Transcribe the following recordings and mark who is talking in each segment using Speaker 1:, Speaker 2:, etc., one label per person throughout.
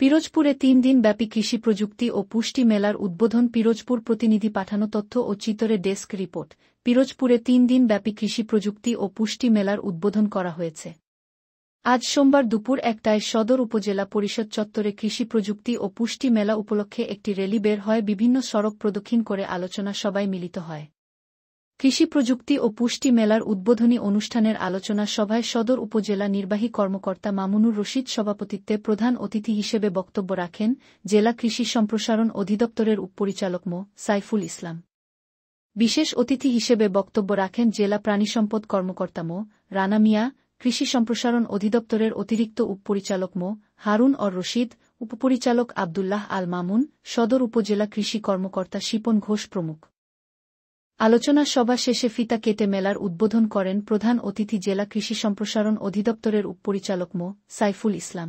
Speaker 1: পিরোজপুরে ৩ দিনব্যাপী কৃষি প্রযুক্তি ও পুষ্টি মেলার উদ্বোধন। পিরোজপুর প্রতিনিধি পাঠানো তথ্য ও চিত্রে ডেস্ক রিপোর্ট। পিরোজপুরে ৩ দিনব্যাপী কৃষি প্রযুক্তি ও পুষ্টি মেলার উদ্বোধন করা হয়েছে। আজ সোমবার দুপুর ১টায় সদর উপজেলা পরিষদ চত্বরে কৃষি প্রযুক্তি ও পুষ্টি মেলা উপলক্ষে একটি র্যালি বের হয়। বিভিন্ন সড়ক প্রদক্ষিণ করে আলোচনা সভায় মিলিত হয়। কৃষি প্রযুক্তি ও পুষ্টি মেলার উদ্বোধনী অনুষ্ঠানের আলোচনা সভায় সদর উপজেলা নির্বাহী কর্মকর্তা মামুনুর রশিদ সভাপতিত্বে প্রধান অতিথি হিসেবে বক্তব্য রাখেন জেলা কৃষি সম্প্রসারণ অধিদপ্তরের উপপরিচালক মো. সাইফুল ইসলাম। বিশেষ অতিথি হিসেবে বক্তব্য রাখেন জেলা প্রাণিসম্পদ কর্মকর্তা মো. রানা মিয়া, কৃষি সম্প্রসারণ অধিদপ্তরের অতিরিক্ত উপপরিচালক মো. হারুন অর রশিদ, উপপরিচালক আবদুল্লাহ আল মামুন, সদর উপজেলা কৃষি কর্মকর্তা শিপন ঘোষ প্রমুখ। আলোচনা সভা শেষে ফিতা কেটে মেলার উদ্বোধন করেন প্রধান অতিথি জেলা কৃষি সম্প্রসারণ অধিদপ্তরের উপপরিচালক মো. সাইফুল ইসলাম।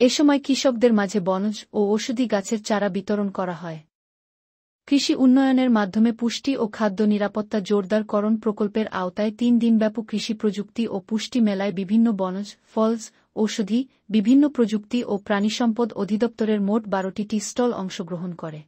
Speaker 1: এ সময় কৃষকদের মাঝে বনজ ও ঔষধি গাছের চারা বিতরণ করা হয়। কৃষি উন্নয়নের মাধ্যমে পুষ্টি ও খাদ্য নিরাপত্তা জোরদারকরণ প্রকল্পের আওতায় ৩ দিনব্যাপী কৃষি প্রযুক্তি ও পুষ্টি মেলায় বিভিন্ন বনজ, ফলজ, ঔষধি, বিভিন্ন প্রযুক্তি ও প্রাণিসম্পদ অধিদপ্তরের মোট ১২টি স্টল অংশগ্রহণ করে।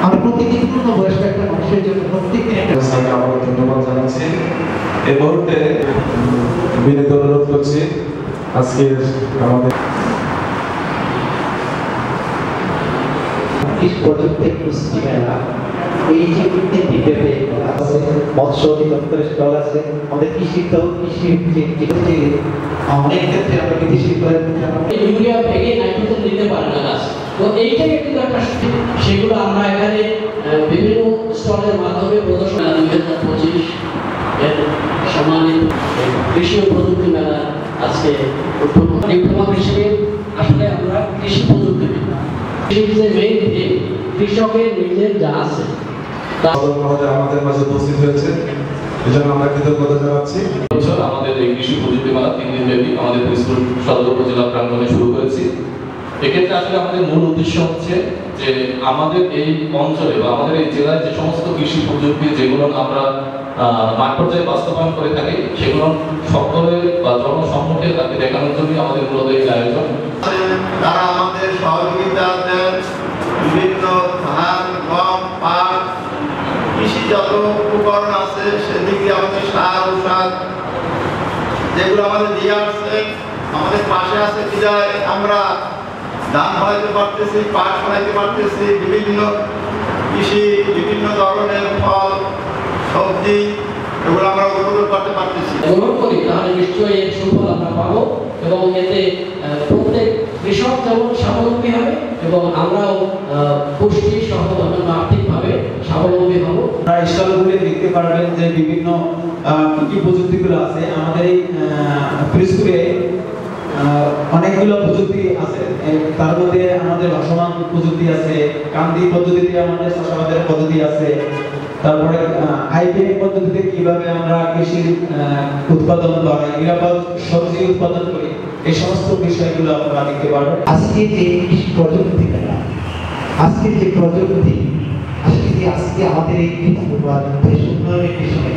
Speaker 2: আমরা প্রতিটি পূর্ণবয়স্ক একটা মানুষের জন্য প্রত্যেকদিন
Speaker 3: আমাকে ধন্যবাদ জানাচ্ছি। এই মুহূর্তে বিনীত অনুরোধ করছি আজকের আমাদের
Speaker 2: প্রযুক্তি পুষ্টি মেলা এই যে দিব্যে আছে, মৎস্য অধিদপ্তরের স্টল আছে, আমাদের কৃষি অনেক ক্ষেত্রে আমরা বিদেশি
Speaker 4: ইউরিয়া ভেঙে নাইট্রোজেন দিতে পারে না গাছ। তো এইটাকে কিন্তু একটা সেগুলো আমরা এখানে বিভিন্ন স্টলের মাধ্যমে প্রদর্শন 2025 এর সম্মানিত কৃষি ও প্রযুক্তি মেলা আজকে ডিপ্লোমা হিসেবে আসলে আমরা কৃষি প্রযুক্তি কৃষকের নিজের যা আছে
Speaker 3: আমাদের মাঝে উপস্থিত হয়েছে, এজন্য আমরা কৃতজ্ঞতা জানাচ্ছি।
Speaker 5: আমাদের এই কৃষি প্রযুক্তি মেলা 3 দিন ব্যাপী আমাদের পিরোজপুর সদর উপজেলা প্রাঙ্গণে শুরু করেছি। এক্ষেত্রে আসলে আমাদের মূল উদ্দেশ্য হচ্ছে যে আমাদের এই অঞ্চলে বা আমাদের এই জেলায় যে সমস্ত কৃষি প্রযুক্তি যেগুলো আমরা মাঠ পর্যায়ে বাস্তবায়ন করে থাকি সেগুলো সকলে বা জনসম্মুখে তাকে দেখানোর জন্যই আমাদের মূলত এই আয়োজন।
Speaker 6: তারা আমাদের সহযোগিতা দেন বিভিন্ন ধান, গম, পাট, কৃষি যত উপকরণ আছে সেদিকে আমাদের সার ঔষধ যেগুলো আমাদের দিয়ে আসছে আমাদের পাশে আছে বিদায় আমরা ধান ফলাইতে পারতেছি, পাট ফলাইতে পারতেছি, বিভিন্ন কৃষি বিভিন্ন ধরনের ফল সবজি এগুলো আমরা উৎপাদন করতে পারতেছি।
Speaker 4: গ্রহণ করি তাহলে নিশ্চয়ই এর সুফল আমরা পাবো এবং এতে প্রত্যেক কৃষক যেমন স্বাবলম্বী হবে এবং আমরাও পুষ্টি সহ আর্থিকভাবে স্বাবলম্বী হব।
Speaker 7: আপনারা স্টলগুলি দেখতে পারবেন যে বিভিন্ন কি প্রযুক্তিগুলো আছে। আমাদের এই পিরোজপুরে অনেকগুলো প্রযুক্তি আছে, তার মধ্যে আমাদের ভাসমান প্রযুক্তি আছে, কান্দি পদ্ধতিতে আমাদের চাষাবাদের পদ্ধতি আছে, তারপরে হাইব্রিড পদ্ধতিতে কিভাবে আমরা কৃষি উৎপাদন বা নিরাপদ সবজি উৎপাদন করি, এই সমস্ত বিষয়গুলো আপনারা দেখতে পারবেন।
Speaker 2: আজকে যে কৃষি প্রযুক্তি মেলা, আজকে যে প্রযুক্তি আজকে আমাদের এই দেশ উন্নয়নের পিছনে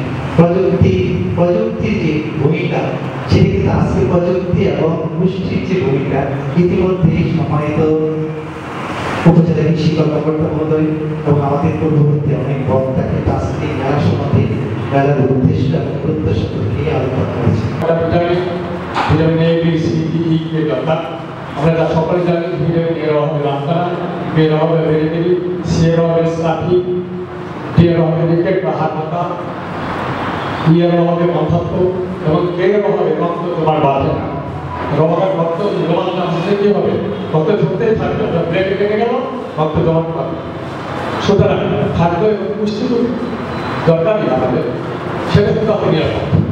Speaker 2: প্রযুক্তির যে ভূমিকা সেটি কিন্তু আজকে প্রযুক্তি এবং পুষ্টির যে ভূমিকা ইতিমধ্যেই সম্মানিত উপজেলা কৃষি কর্মকর্তা মহোদয় এবং আমাদের পূর্ববর্তী অনেক বক্তাকে আজকে মেলা সম্বন্ধে মেলার উদ্দেশ্য এবং প্রত্যাশা নিয়ে আলোচনা করেছে।
Speaker 8: আমরা সকলে জানি ভিটামিন এর অভাবে রাস্তা এর অভাবে ভেরিটেবল সি এর অভাবে স্টাফি ডি এর অভাবে উইকেট বা হাত পাতা এর অভাবে অন্ধত্ব এবং কে এর অভাবে রক্ত তোমার বাঁধে না। রক্ত জমানো আসলে কি হবে? রক্ত ঢুকতেই থাকবে, ব্রেক কেটে গেল, রক্ত জমাতে পারবে। সুতরাং খাদ্য এবং পুষ্টি দরকারই আমাদের, সেটা কিন্তু আপনি নিরাপদ।